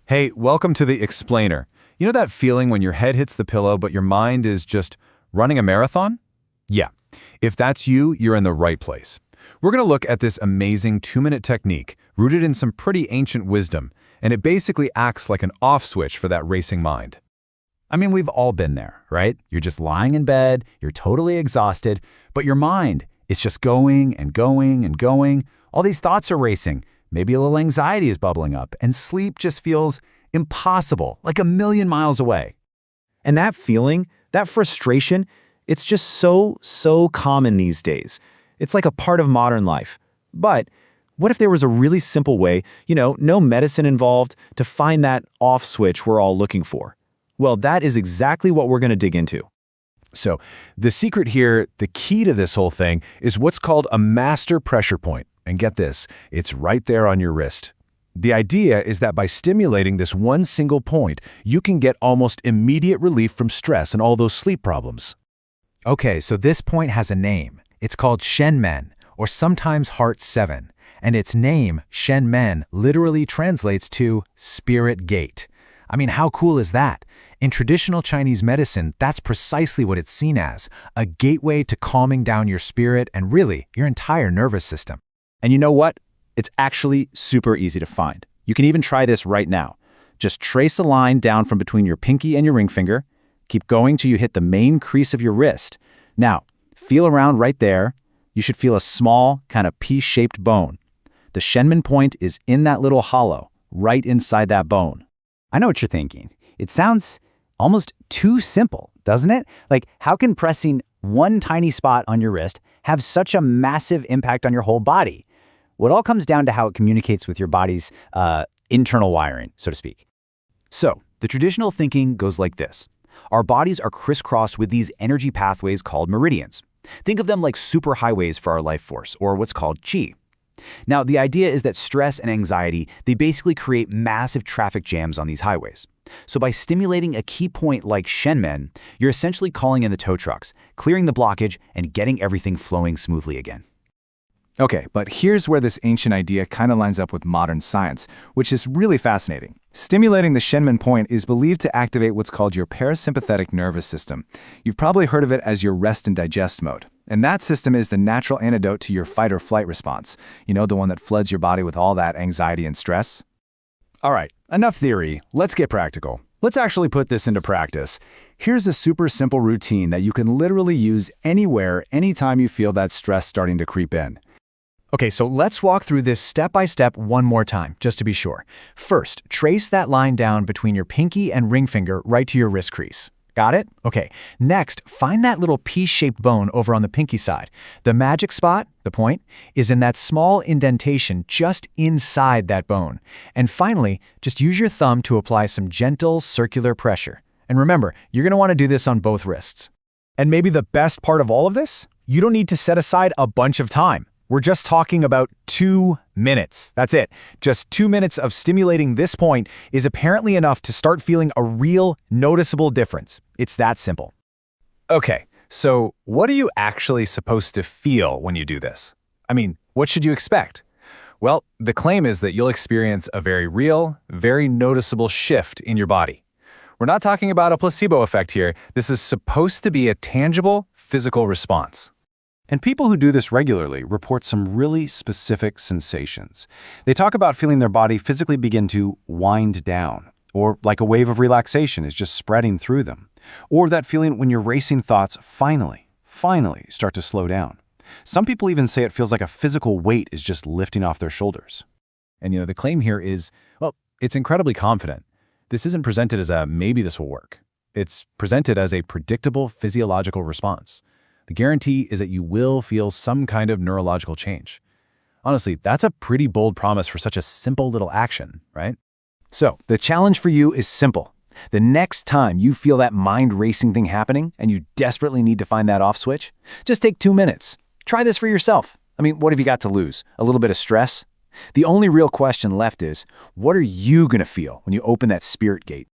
Hey, welcome to the Explainer. You know that feeling when your head hits the pillow but your mind is just running a marathon? Yeah, if that's you, you're in the right place. We're going to look at this amazing 2-minute technique rooted in some pretty ancient wisdom, and it basically acts like an off switch for that racing mind. I mean, we've all been there, right? You're just lying in bed, you're totally exhausted, but your mind is just going and going and going. All these thoughts are racing. Maybe a little anxiety is bubbling up, and sleep just feels impossible, like a million miles away. And that feeling, that frustration, it's just so common these days. It's like a part of modern life. But what if there was a really simple way, no medicine involved, to find that off switch we're all looking for? Well, that is exactly what we're going to dig into. So, the secret here, the key to this whole thing, is what's called a master pressure point. And get this, it's right there on your wrist. The idea is that by stimulating this one single point, you can get almost immediate relief from stress and all those sleep problems. Okay, so this point has a name. It's called Shenmen, or sometimes Heart 7. And its name, Shenmen, literally translates to Spirit Gate. I mean, how cool is that? In traditional Chinese medicine, that's precisely what it's seen as, a gateway to calming down your spirit and really your entire nervous system. And you know what? It's actually super easy to find. You can even try this right now. Just trace a line down from between your pinky and your ring finger. Keep going till you hit the main crease of your wrist. Now, feel around right there. You should feel a small, kind of pea-shaped bone. The Shenmen point is in that little hollow, right inside that bone. I know what you're thinking. It sounds almost too simple, doesn't it? Like, how can pressing one tiny spot on your wrist have such a massive impact on your whole body? Well, it all comes down to how it communicates with your body's internal wiring, so to speak. So, the traditional thinking goes like this. Our bodies are crisscrossed with these energy pathways called meridians. Think of them like superhighways for our life force, or what's called qi. Now, the idea is that stress and anxiety, they basically create massive traffic jams on these highways. So by stimulating a key point like Shenmen, you're essentially calling in the tow trucks, clearing the blockage, and getting everything flowing smoothly again. Okay, but here's where this ancient idea kind of lines up with modern science, which is really fascinating. Stimulating the Shenmen point is believed to activate what's called your parasympathetic nervous system. You've probably heard of it as your rest and digest mode. And that system is the natural antidote to your fight or flight response. You know, the one that floods your body with all that anxiety and stress? All right, enough theory. Let's get practical. Let's actually put this into practice. Here's a super simple routine that you can literally use anywhere, anytime you feel that stress starting to creep in. Okay, so let's walk through this step by step one more time, just to be sure. First, trace that line down between your pinky and ring finger right to your wrist crease. Got it? Okay. Next, find that little pea-shaped bone over on the pinky side. The magic spot, the point, is in that small indentation just inside that bone. And finally, just use your thumb to apply some gentle circular pressure. And remember, you're going to want to do this on both wrists. And maybe the best part of all of this? You don't need to set aside a bunch of time. We're just talking about 2 minutes. That's it. Just 2 minutes of stimulating this point is apparently enough to start feeling a real, noticeable difference. It's that simple. Okay, so what are you actually supposed to feel when you do this? I mean, what should you expect? Well, the claim is that you'll experience a very real, very noticeable shift in your body. We're not talking about a placebo effect here. This is supposed to be a tangible, physical response. And people who do this regularly report some really specific sensations. They talk about feeling their body physically begin to wind down, or like a wave of relaxation is just spreading through them, or that feeling when your racing thoughts finally start to slow down. Some people even say it feels like a physical weight is just lifting off their shoulders. And the claim here is, well, it's incredibly confident. This isn't presented as a maybe this will work. It's presented as a predictable physiological response. The guarantee is that you will feel some kind of neurological change. Honestly, that's a pretty bold promise for such a simple little action, right? So, the challenge for you is simple. The next time you feel that mind-racing thing happening and you desperately need to find that off switch, just take 2 minutes. Try this for yourself. I mean, what have you got to lose? A little bit of stress? The only real question left is, what are you going to feel when you open that spirit gate?